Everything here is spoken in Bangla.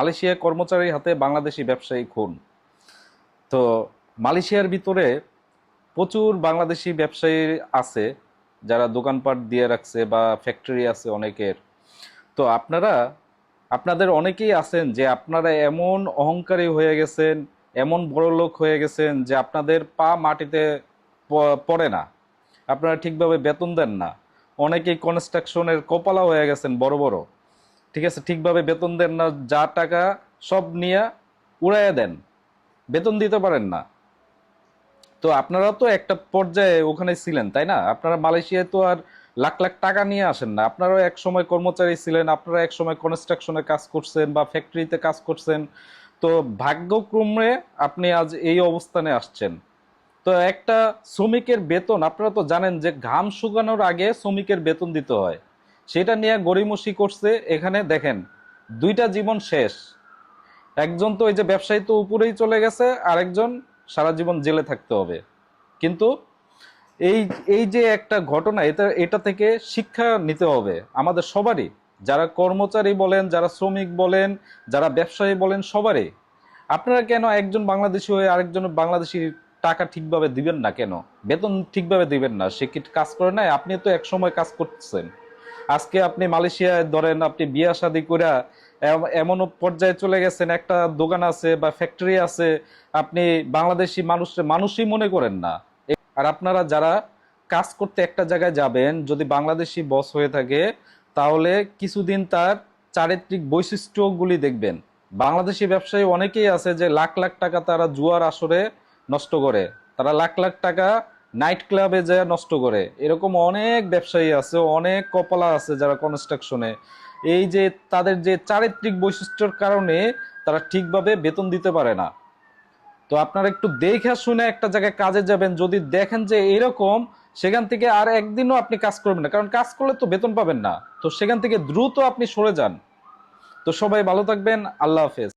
মালয়েশিয়া কর্মচারীর হাতে বাংলাদেশি ব্যবসায়ী খুন। তো মালয়েশিয়ার ভিতরে প্রচুর বাংলাদেশি ব্যবসায়ী আছে যারা দোকানপাট দিয়ে রাখছে বা ফ্যাক্টরি আছে অনেকের। তো আপনাদের অনেকেই আছেন যে আপনারা এমন অহংকারী হয়ে গেছেন, এমন বড়লোক হয়ে গেছেন যে আপনাদের পা মাটিতে পড়ে না, আপনারা ঠিকভাবে বেতন দেন না। অনেকেই কনস্ট্রাকশনের কপালা হয়ে গেছেন বড় বড়, ঠিক আছে, ঠিকভাবে বেতন দেন না, যা টাকা সব নিয়ে উড়াইয়া দেন, বেতন দিতে পারেন না। তো আপনারা তো একটা পর্যায়ে ওখানে ছিলেন, তাই না? আপনারা মালয়েশিয়ায় তো আর লাখ লাখ টাকা নিয়ে আসেন না, আপনারাও এক সময় কর্মচারী ছিলেন, আপনারা এক সময় কনস্ট্রাকশনে কাজ করছেন বা ফ্যাক্টরিতে কাজ করছেন। তো ভাগ্যক্রমে আপনি আজ এই অবস্থানে আসছেন। তো একটা শ্রমিকের বেতন আপনারা তো জানেন যে ঘাম শুকানোর আগে শ্রমিকের বেতন দিতে হয়, সেটা নিয়ে গড়িমসি করছে। এখানে দেখেন, দুইটা জীবন শেষ। একজন তো ওই যে ব্যবসায়ী তো উপরেই চলে গেছে, আরেকজন সারা জীবন জেলে থাকতে হবে। কিন্তু এই এই যে একটা ঘটনা, এটা এটা থেকে শিক্ষা নিতে হবে আমাদের সবারই, যারা কর্মচারী বলেন, যারা শ্রমিক বলেন, যারা ব্যবসায়ী বলেন, সবারই। আপনারা কেন একজন বাংলাদেশি হয়ে আরেকজন বাংলাদেশি টাকা ঠিকভাবে দিবেন না? কেন বেতন ঠিকভাবে দিবেন না? সে কি কাজ করে নাই? আপনি তো এক সময় কাজ করতেছেন। আজকে আপনি মালয়েশিয়ায় ধরেন আপনি বিয়া শাদী করে এমন পর্যায়ে চলে গেছেন, একটা দোকান আছে বা ফ্যাক্টরি আছে, আপনি বাংলাদেশি মানুষই মনে করেন না। আর আপনারা যারা কাজ করতে একটা জায়গায় যাবেন, যদি বাংলাদেশি বস হয়ে থাকে, তাহলে কিছুদিন তার চারিত্রিক বৈশিষ্ট্যগুলি দেখবেন। বাংলাদেশি ব্যবসায়ী অনেকেই আছে যে লাখ লাখ টাকা তারা জুয়ার আসরে নষ্ট করে, তারা লাখ লাখ টাকা নাইট ক্লাবে যায় নষ্ট করে। এরকম অনেক ব্যবসায়ী আছে, অনেক কপালা আছে যারা কনস্ট্রাকশনে, এই যে তাদের যে চারিত্রিক বৈশিষ্ট্যের কারণে তারা ঠিকভাবে বেতন দিতে পারে না। তো আপনারা একটু দেখে শুনে একটা জায়গায় কাজে যাবেন, যদি দেখেন যে এরকম, সেখান থেকে আর একদিনও আপনি কাজ করবেন না, কারণ কাজ করলে তো বেতন পাবেন না। তো সেখান থেকে দ্রুত আপনি সরে যান। তো সবাই ভালো থাকবেন, আল্লাহ হাফেজ।